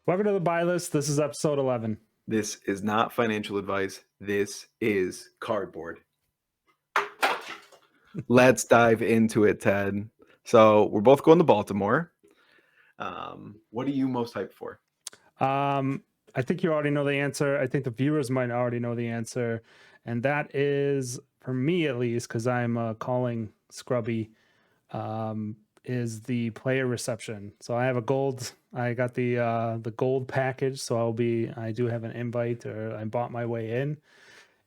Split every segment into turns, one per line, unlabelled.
Welcome to the Buylist. This is episode 11.
This is not financial advice. This is cardboard. Let's dive into it, Ted. So we're both going to Baltimore. What are you most hyped for?
I think you already know the answer. I think the viewers might already know the answer. And that is, for me at least, because I'm calling scrubby, is the player reception. So I have a gold. I got the gold package. So I do have an invite, or I bought my way in.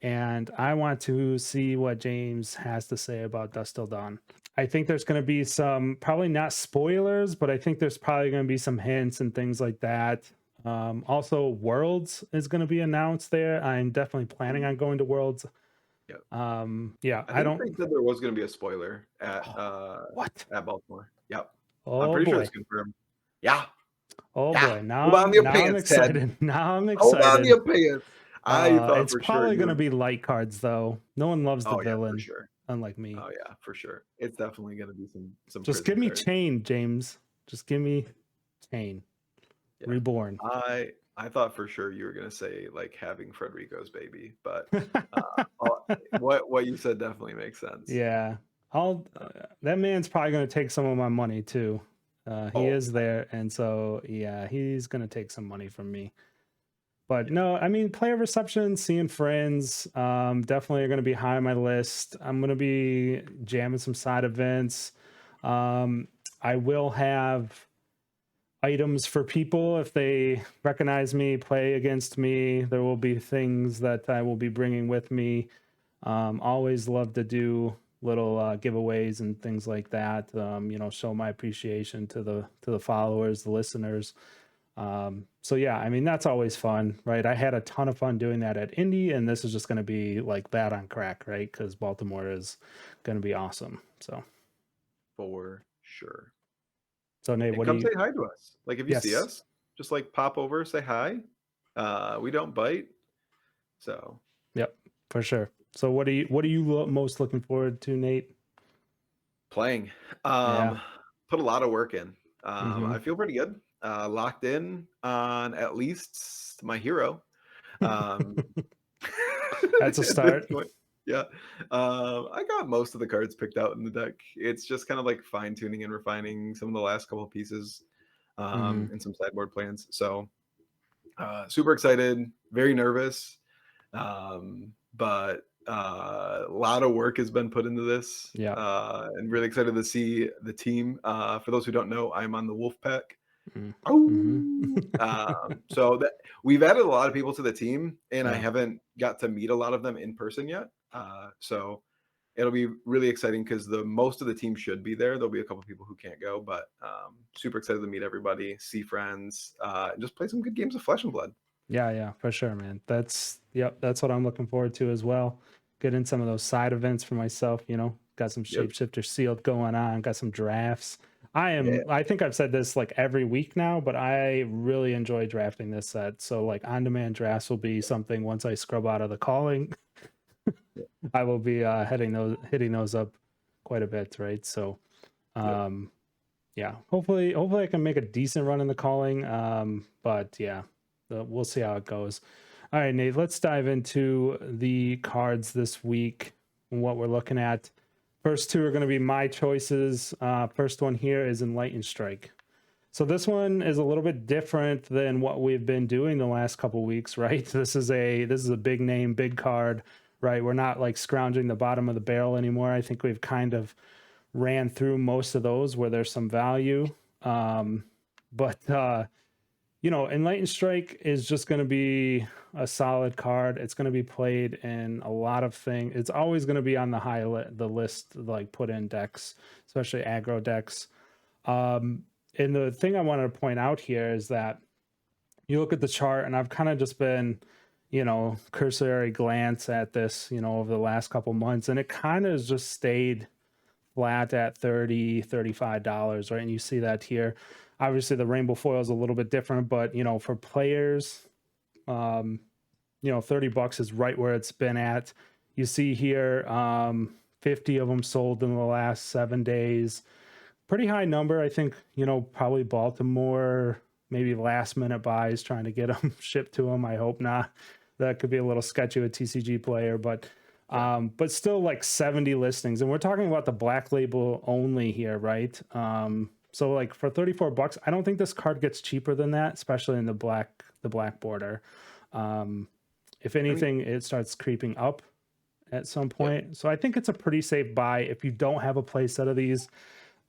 And I want to see what James has to say about Dusk Till Dawn. I think there's going to be some, probably not spoilers, but I think there's probably going to be some hints and things like that. Also, Worlds is going to be announced there. I'm definitely planning on going to Worlds.
Yep.
Yeah,
I think they said there was going to be a spoiler at
what?
At Baltimore. Yep.
Oh,
I'm pretty sure
boy.
it's confirmed. Yeah.
Oh
Yeah.
boy. Now
Hold on to your
I'm
pants, Ted.
excited. Now I'm
Hold on to
excited.
your pants. I thought
It's
for
probably
sure
going to be light cards though. No one loves the
Oh yeah, for
villain,
sure.
unlike me.
Oh yeah, for sure. It's definitely going to be some
Just
prison
give me
cards.
Chain, James. Just give me Chain.
Yeah.
Reborn.
I thought for sure you were gonna say like having Frederico's baby, but what you said definitely makes sense.
Yeah, that man's probably going to take some of my money too. He is there, and so yeah, he's going to take some money from me. But no, I mean, player reception, seeing friends, definitely are going to be high on my list. I'm going to be jamming some side events. I will have items for people if they recognize me, play against me. There will be things that I will be bringing with me. Always love to do little giveaways and things like that. Show my appreciation to the followers, the listeners. So yeah, I mean, that's always fun, right? I had a ton of fun doing that at Indy, and this is just going to be like that on crack, right? Because Baltimore is going to be awesome. So
For sure.
So Nate,
And
what do
come
you?
say hi to us. Like if you see
Yes.
us, just like pop over, say hi. We don't bite. So
Yep, for sure. So what are you most looking forward to, Nate?
playing.
Yeah.
Put a lot of work in.
Mhm.
I feel pretty good. Locked in on at least my hero. Um
That's a
at this
start.
point. Yeah. I got most of the cards picked out in the deck. It's just kind of like fine tuning and refining some of the last couple of pieces
Mhm.
and some sideboard plans. So super excited, very nervous. But a lot of work has been put into this
Yeah.
and really excited to see the team. For those who don't know, I'm on the Wolf Pack.
Mhm.
Oh, so that we've added a lot of people to the team, and I
Yeah.
haven't got to meet a lot of them in person yet. So it'll be really exciting because the most of the team should be there. There'll be a couple people who can't go, but super excited to meet everybody, see friends, and just play some good games of Flesh and Blood.
Yeah, for sure, man. That's what I'm looking forward to as well. Getting some of those side events for myself, got some
Yep.
shapeshifter sealed going on, got some drafts.
Yeah.
I think I've said this like every week now, but I really enjoy drafting this set. So like on-demand drafts will be something once I scrub out of the calling. I will be hitting those up quite a bit, right? So
Yep.
yeah, hopefully I can make a decent run in the calling. But yeah, we'll see how it goes. All right, Nate, let's dive into the cards this week and what we're looking at. First two are going to be my choices. First one here is Enlightened Strike. So this one is a little bit different than what we've been doing the last couple weeks, right? This is a big name, big card, right? We're not like scrounging the bottom of the barrel anymore. I think we've kind of ran through most of those where there's some value. But Enlightened Strike is just going to be a solid card. It's going to be played in a lot of things. It's always going to be on the list, like put in decks, especially aggro decks. And the thing I wanted to point out here is that you look at the chart, and I've kind of just been, cursory glance at this, over the last couple months, and it kind of has just stayed flat at $35, right? And you see that here. Obviously, the rainbow foil is a little bit different, but for players, $30 is right where it's been at. You see here, 50 of them sold in the last 7 days. Pretty high number. I think, probably Baltimore maybe last minute buys trying to get them shipped to them. I hope not. That could be a little sketchy with TCG Player,
Yeah.
but still like 70 listings, and we're talking about the black label only here, right? So like for 34 bucks, I don't think this card gets cheaper than that, especially in the black border. Um, if
I mean,
anything, it starts creeping up at some
yeah.
point. So I think it's a pretty safe buy if you don't have a play set of these,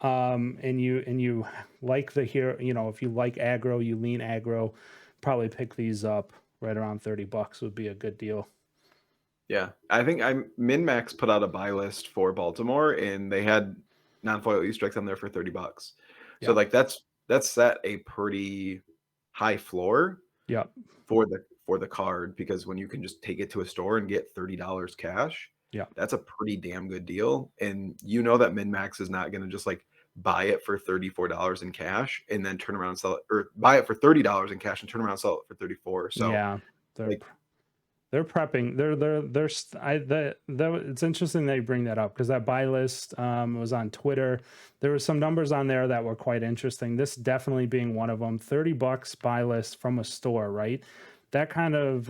and you like the here, if you like aggro, you lean aggro, probably pick these up right around 30 bucks would be a good deal.
Yeah. I think MinMax put out a buy list for Baltimore, and they had non-foil Easter eggs on there for 30 bucks. So
Yep.
like that's set a pretty high floor
Yep.
for the card, because when you can just take it to a store and get $30 cash,
Yep.
that's a pretty damn good deal. And you know that MinMax is not going to just like buy it for $34 in cash and then turn around and sell it, or buy it for $30 in cash and turn around and sell it for 34. So
Yeah. They're
like,
they're prepping. It's interesting that you bring that up because that buy list was on Twitter. There were some numbers on there that were quite interesting. This definitely being one of them. 30 bucks buy list from a store, right? That kind of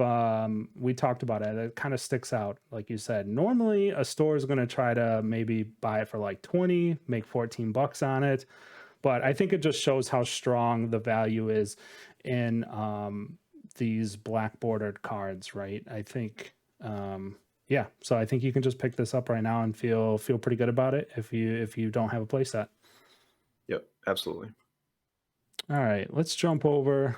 we talked about it. It kind of sticks out, like you said. Normally, a store is going to try to maybe buy it for like 20, make 14 bucks on it. But I think it just shows how strong the value is in these black bordered cards, right? I think, yeah. So I think you can just pick this up right now and feel pretty good about it if you don't have a playset.
yep, absolutely.
All right, let's jump over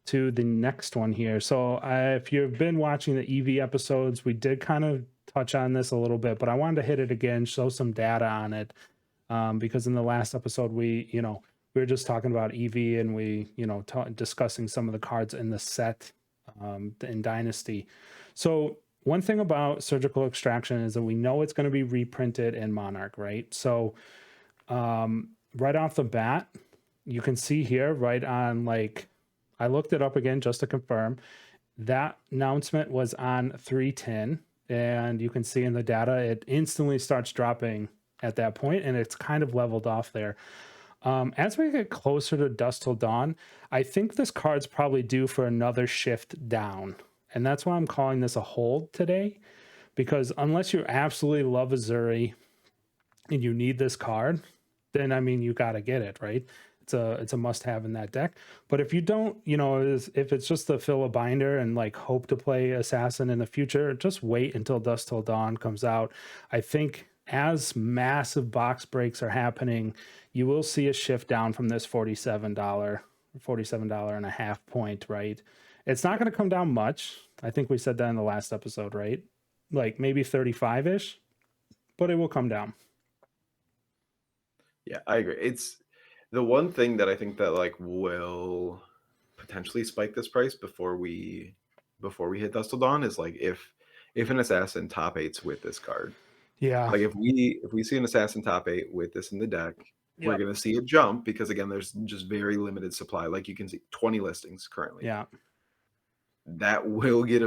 to the next one here. So if you've been watching the EV episodes, we did kind of touch on this a little bit, but I wanted to hit it again, show some data on it, because in the last episode we were just talking about EV and we discussing some of the cards in the set in Dynasty. So one thing about surgical extraction is that we know it's going to be reprinted in Monarch, right? So right off the bat, you can see here right on, like, I looked it up again just to confirm that announcement was on 310, and you can see in the data it instantly starts dropping at that point, and it's kind of leveled off there. As we get closer to Dusk Till Dawn, I think this card's probably due for another shift down, and that's why I'm calling this a hold today, because unless you absolutely love Azuri and you need this card, then I mean you got to get it, right? It's a must have in that deck. But if you don't, if it's just to fill a binder and like hope to play Assassin in the future, just wait until Dusk Till Dawn comes out. I think as massive box breaks are happening, you will see a shift down from this $47 and a half point, right? It's not going to come down much. I think we said that in the last episode, right? Like maybe 35-ish, but it will come down.
Yeah, I agree. It's the one thing that I think that like will potentially spike this price before we hit Dust Till Dawn is like if an assassin top eights with this card.
Yeah.
Like if we see an assassin top eight with this in the deck, we're
Yep.
gonna see it jump because again, there's just very limited supply. Like you can see 20 listings currently.
Yeah.
That will get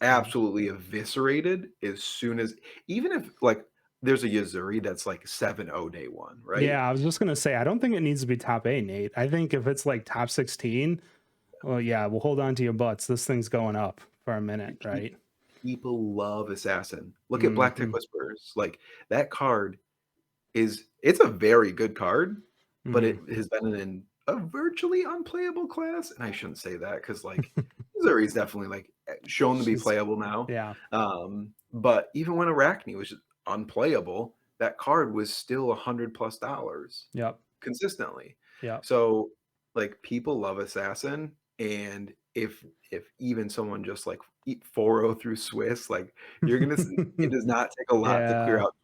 absolutely eviscerated as soon as, even if like there's a Yazuri that's like 7-0 day one, right?
Yeah, I was just gonna say I don't think it needs to be top 8, Nate. I think if it's like top 16, well, yeah, we'll hold on to your butts. This thing's going up for a minute,
Pe-
right?
People love assassin. Look at Black Tech
Hmm.
Whisperers. Like that card it's a very good card, but
Hmm.
it has been in a virtually unplayable class. And I shouldn't say that because like Missouri's definitely like shown to be
She's
playable now.
yeah.
But even when Arachne was just unplayable, that card was still $100+
Yep.
consistently.
Yep.
So like people love Assassin, and if even someone just like eat 4-0 through Swiss, like you're gonna it does not take a lot to clear
Yeah.
out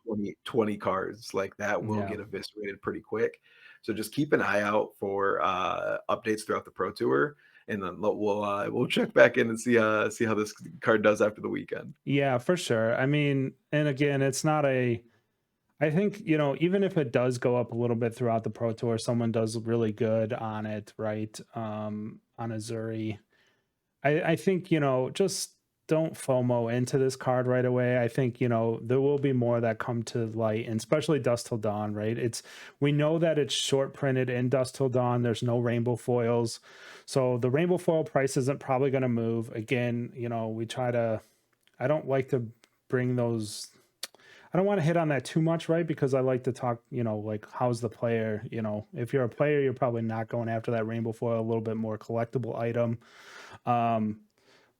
20 cards. Like that will
Yeah.
get eviscerated pretty quick. So just keep an eye out for updates throughout the Pro Tour, and then we'll check back in and see how this card does after the weekend.
Yeah, for sure. I mean, and again, it's not a I think, even if it does go up a little bit throughout the Pro Tour, someone does really good on it, right? On Azuri. I think, just don't FOMO into this card right away. I think, you know, there will be more that come to light, and especially Dust Till Dawn, right? We know that it's short printed in Dust Till Dawn. There's no rainbow foils. So the rainbow foil price isn't probably going to move. Again, you know, I don't like to bring those. I don't want to hit on that too much, right? Because I like to talk, you know, like how's the player, you know, if you're a player, you're probably not going after that rainbow foil, a little bit more collectible item. Um,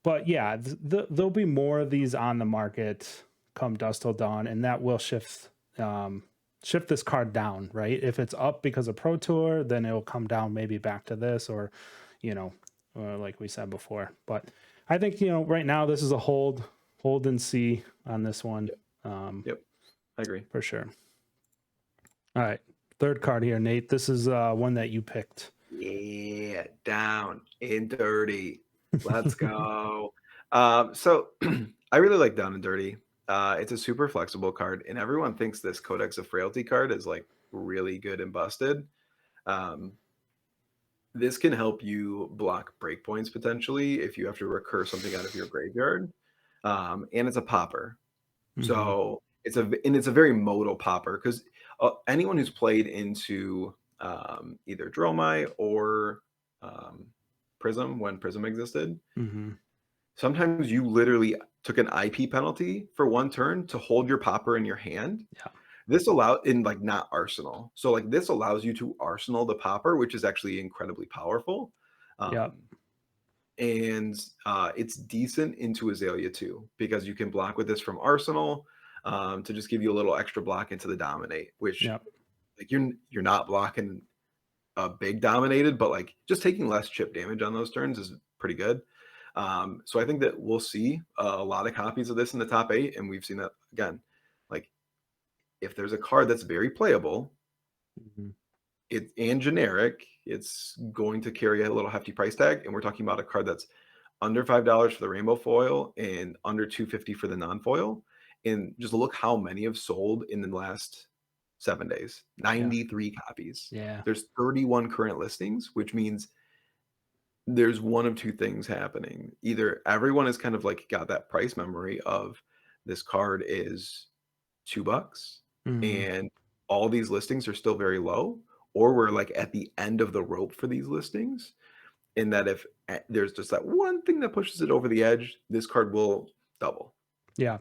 but yeah, there'll be more of these on the market come Dusk Till Dawn, and that will shift this card down, right? If it's up because of Pro Tour, then it'll come down maybe back to this, or you know, like we said before. But I think, you know, right now this is a hold and see on this one.
Yep, I agree.
For sure. All right, third card here, Nate. This is one that you picked.
Yeah, down and dirty. Let's go. So I really like Down and Dirty. It's a super flexible card, and everyone thinks this Codex of Frailty card is like really good and busted. Um, this can help you block breakpoints potentially if you have to recur something out of your graveyard. And it's a popper.
Mm-hmm.
So it's a very modal popper because anyone who's played into either Dromai or um, Prism when Prism existed,
Mm-hmm.
sometimes you literally took an IP penalty for one turn to hold your popper in your hand.
Yeah.
This allows in like not Arsenal. So like this allows you to Arsenal the popper, which is actually incredibly powerful.
Yeah.
Um, and it's decent into Azalea too because you can block with this from Arsenal to just give you a little extra block into the Dominate, which
Yeah.
like you're not blocking a big dominated, but like just taking less chip damage on those turns is pretty good. So I think that we'll see a lot of copies of this in the top 8, and we've seen that again. Like if there's a card that's very playable,
Mm-hmm.
and generic, it's going to carry a little hefty price tag, and we're talking about a card that's under $5 for the rainbow foil and under $250 for the non-foil. And just look how many have sold in the last 7 days.
Yeah.
93 copies.
Yeah.
There's 31 current listings, which means there's one of two things happening. Either everyone has kind of like got that price memory of this card is $2
Mm-hmm.
and all these listings are still very low, or we're like at the end of the rope for these listings. In that if there's just that one thing that pushes it over the edge, this card will double.
Yeah.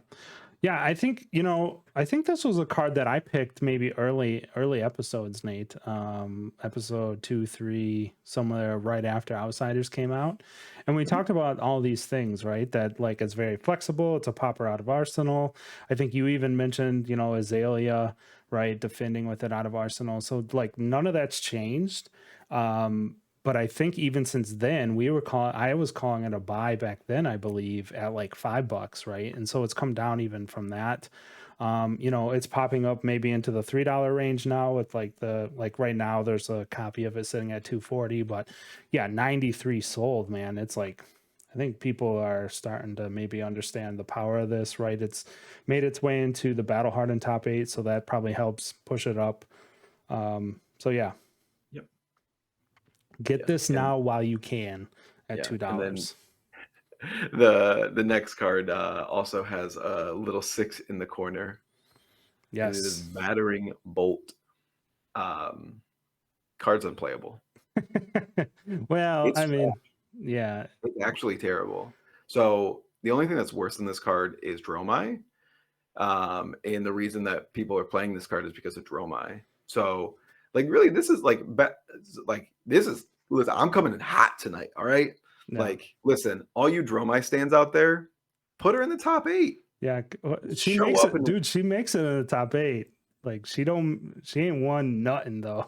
Yeah, I think, you know, I think this was a card that I picked maybe early episodes, Nate. Episode 2, 3, somewhere right after Outsiders came out. And we
Mhm.
talked about all these things, right? That like it's very flexible, it's a popper out of Arsenal. I think you even mentioned, you know, Azalea, right, defending with it out of Arsenal. So like none of that's changed. But I think even since then, I was calling it a buy back then, I believe, at like $5, right? And so it's come down even from that. You know, it's popping up maybe into the $3 range now with like right now there's a copy of it sitting at 240, but yeah, 93 sold, man. It's like I think people are starting to maybe understand the power of this, right? It's made its way into the Battle Hardened top 8, so that probably helps push it up. So yeah,
Yep.
get
Yeah.
this
And
now while you can at
yeah.
$2.
And then the next card also has a little 6 in the corner, and it is
Yes.
Battering Bolt. Um, Card's unplayable.
Well,
It's
I mean, yeah.
It's actually terrible. So the only thing that's worse than this card is Dromai. And the reason that people are playing this card is because of Dromai. So like really this is like this is listen, I'm coming in hot tonight. All right.
No.
Like, listen, all you Dromai stands out there, put her in the top 8.
Yeah,
Just
she
show
makes
up
it,
and
dude. She makes it in the top 8. Like she ain't won nothing though.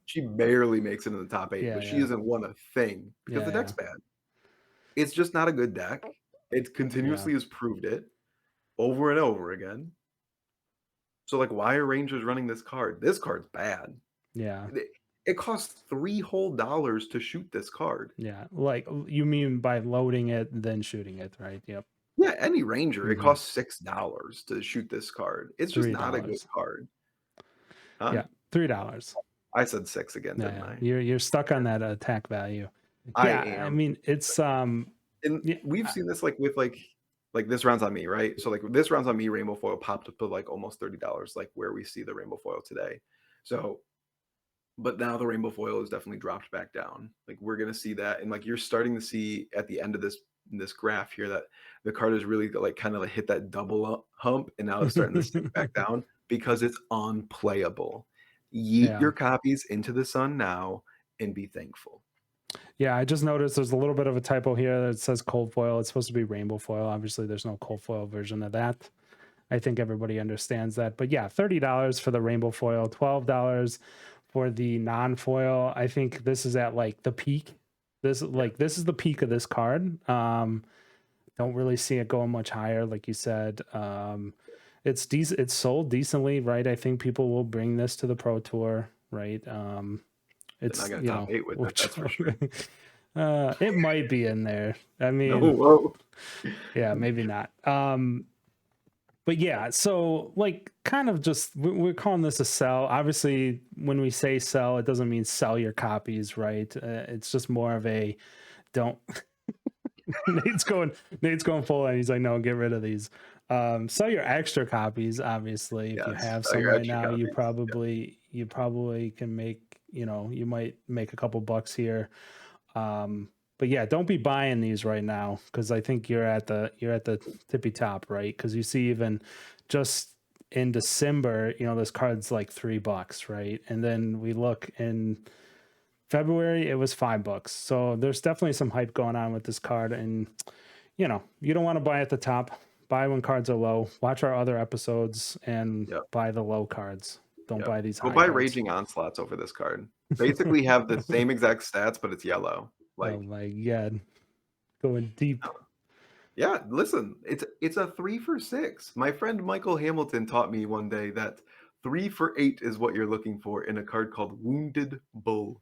she barely makes it in the top 8,
Yeah,
but she
yeah,
isn't won a thing because the deck's
yeah,
bad. It's just not a good deck. It
yeah,
continuously has proved it over and over again. So, like, why are Rangers running this card? This card's bad.
yeah,
It costs $3 to shoot this card.
yeah. Like you mean by loading it then shooting it, right? Yep.
Yeah, any Ranger, it
Hmm.
costs $6 to shoot this card. It's just not a good
$3.
card. Huh?
Yeah, $3.
I said 6 again,
Yeah,
didn't
yeah.
I?
You're stuck on that attack value.
I
Yeah, I
am.
mean it's
And
yeah,
we've seen this like with like like this round's on me, right? So like this round's on me, rainbow foil popped up to like almost $30, like where we see the rainbow foil today. So, but now the rainbow foil has definitely dropped back down. Like we're gonna see that, and like you're starting to see at the end of this graph here that the card is really like kind of like hit that double hump, and now it's starting to sink back down because it's unplayable. Yeet
Yeah.
your copies into the sun now and be thankful.
Yeah, I just noticed there's a little bit of a typo here that says cold foil. It's supposed to be rainbow foil. Obviously, there's no cold foil version of that. I think everybody understands that. But yeah, $30 for the rainbow foil, $12 for the non-foil. I think this is at like the peak. This is the peak of this card. Don't really see it going much higher, like you said. It's decent. It's sold decently, right? I think people will bring this to the Pro Tour, right?
They're not
It's
gonna top 8 with it,
which
that's for sure.
it might be in there. I
No,
mean,
whoa.
yeah, maybe not. But yeah, so like kind of just we're calling this a sell. Obviously, when we say sell, it doesn't mean sell your copies, right? It's just more of a don't. Nate's going full and he's like, no, get rid of these. Sell your extra copies, obviously. If you
Yes,
have
sell
some
your
right
extra
now,
copies.
you probably can make, you might make a couple bucks here. But yeah, don't be buying these right now because I think you're at the tippy top, right? Because you see even just in December, this card's like $3, right? And then we look in February, it was $5. So there's definitely some hype going on with this card, and you don't want to buy at the top. Buy when cards are low. Watch our other episodes and
Yep,
buy the low cards. Don't
yep.
buy these
Go
high
buy
cards.
Raging Onslaughts over this card. Basically have the same exact stats, but it's yellow.
Oh
Like,
my god, going deep.
yeah, listen, it's a 3 for 6. My friend Michael Hamilton taught me one day that 3 for 8 is what you're looking for in a card called Wounded Bull.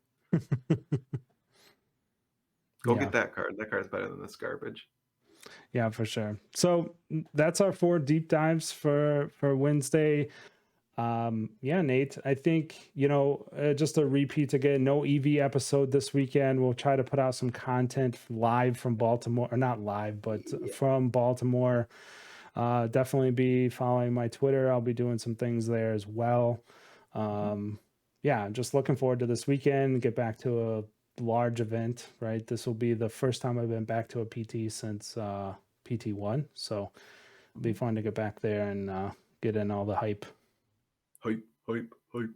Go
Yeah.
get that card. That card's better than this garbage.
Yeah, for sure. So that's our 4 deep dives for Wednesday. Yeah, Nate, I think, just a repeat again, no EV episode this weekend. We'll try to put out some content live from Baltimore, or not live, but
Yeah.
from Baltimore. Definitely be following my Twitter. I'll be doing some things there as well. Yeah, just looking forward to this weekend, get back to a large event, right? This will be the first time I've been back to a PT since PT1. So it'll be fun to get back there and get in all the hype.
Hype, hype, hype.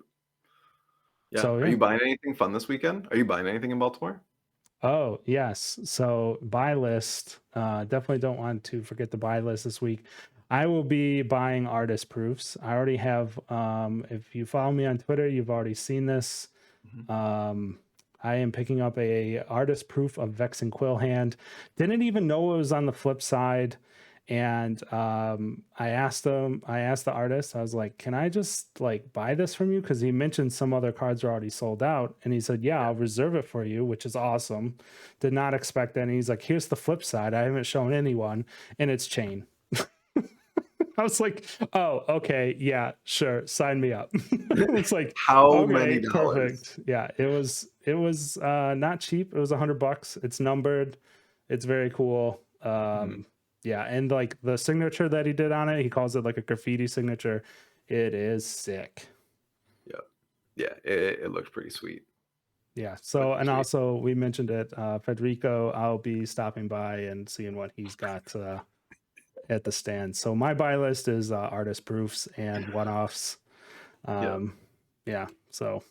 Yeah.
So
Are
yeah.
you buying anything fun this weekend? Are you buying anything in Baltimore?
Oh, yes. So Buylist, definitely don't want to forget the Buylist this week. I will be buying artist proofs. I already have, if you follow me on Twitter, you've already seen this. I am picking up a artist proof of Vexen Quillhand. Didn't even know it was on the flip side. And I asked the artist, I was like, can I just like buy this from you? Because he mentioned some other cards are already sold out. And he said, yeah, I'll reserve it for you, which is awesome. Did not expect any. He's like, here's the flip side. I haven't shown anyone, and it's Chain. I was like, oh, okay, yeah, sure, sign me up. It's like,
How many
okay,
dollars?
perfect. Yeah, it was not cheap. It was $100. It's numbered. It's very cool. Yeah, and like the signature that he did on it, he calls it like a graffiti signature. It is sick.
Yeah. Yeah, it looks pretty sweet.
Yeah.
It looks
So,
pretty
and
sweet.
also we mentioned it, Federico. I'll be stopping by and seeing what he's got at the stand. So my buy list is artist proofs and one-offs.
Yeah.
Yeah. So,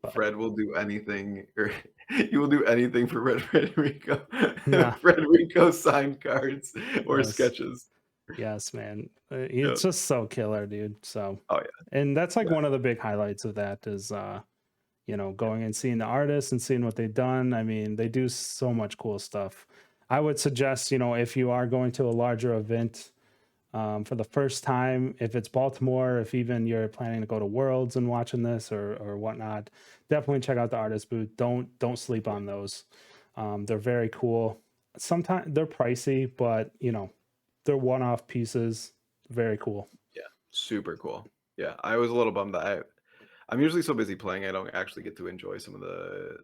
but
Fred will do anything, or he will do anything for Frederico.
yeah.
Frederico signed cards or
Yes.
sketches.
Yes, man.
Yeah.
It's just so killer, dude. So,
Oh yeah.
and that's like
Yeah.
one of the big highlights of that is,
Yeah.
going and seeing the artists and seeing what they've done. I mean, they do so much cool stuff. I would suggest, if you are going to a larger event, for the first time, if it's Baltimore, if even you're planning to go to Worlds and watching this or whatnot, definitely check out the artist booth. Don't sleep on those. They're very cool. Sometimes they're pricey, but they're one-off pieces. Very cool.
Yeah. Super cool. Yeah. I was a little bummed that I'm usually so busy playing I don't actually get to enjoy some of the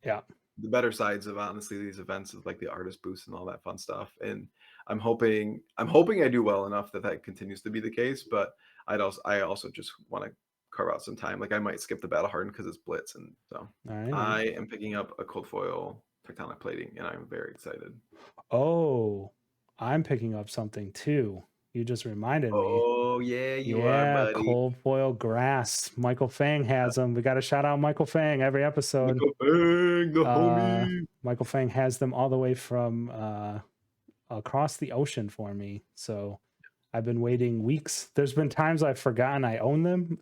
Yeah.
the better sides of honestly these events is like the artist boost and all that fun stuff. And I'm hoping I do well enough that that continues to be the case. But I also just want to carve out some time. Like I might skip the battle hardened because it's blitz, and so
All right, man.
I am picking up a cold foil tectonic plating, and I'm very excited.
Oh, I'm picking up something too. You just reminded me.
Oh yeah, you are,
Yeah,
buddy.
cold foil grass. Michael Fang has them. We got to shout out Michael Fang every episode.
Michael Bang, the
Uh,
homie.
Michael Fang has them all the way from across the ocean for me. So I've been waiting weeks. There's been times I've forgotten I own them,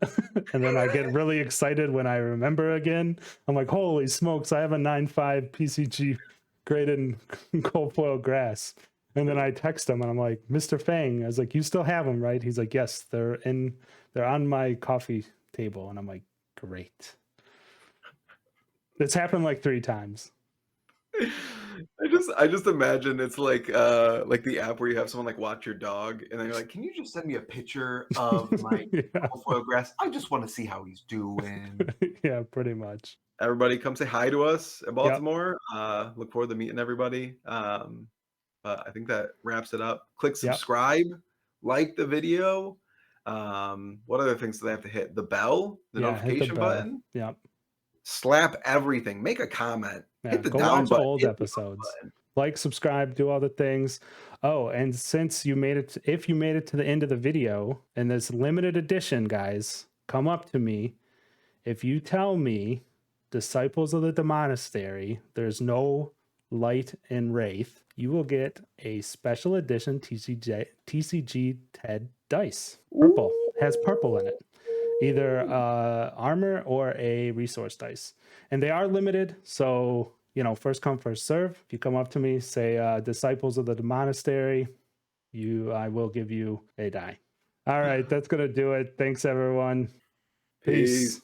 and then I get really excited when I remember again. I'm like, holy smokes, I have a 9.5 PCG graded cold foil grass. And then I text him and I'm like, Mr. Fang, I was like, you still have them, right? He's like, yes, they're on my coffee table. And I'm like, great. It's happened like 3 times.
I just imagine it's like the app where you have someone like watch your dog and then you're like, can you just send me a picture of my
Yeah.
foil grass? I just want to see how he's doing.
Yeah, pretty much.
Everybody come say hi to us in
Yep.
Baltimore. Look forward to meeting everybody. But I think that wraps it up. Click
Yep.
subscribe, like the video. What other things do they have to hit? The bell, the
Yeah, hit the
notification
bell.
button,
Yep.
slap everything, make a comment,
Yeah,
hit the
go
down
watch
button,
old
hit the up
episodes.
button.
Like, subscribe, do all the things. Oh, and since you made it, if you made it to the end of the video and this limited edition, guys, come up to me. If you tell me, Disciples of the Monastery, there's no light in Wraith, you will get a special edition TCG TED dice. Purple. Has purple in it. Either armor or a resource dice. And they are limited, so first come, first serve. If you come up to me, say Disciples of the Monastery, I will give you a die. All right, that's gonna do it. Thanks everyone. Peace.
Peace.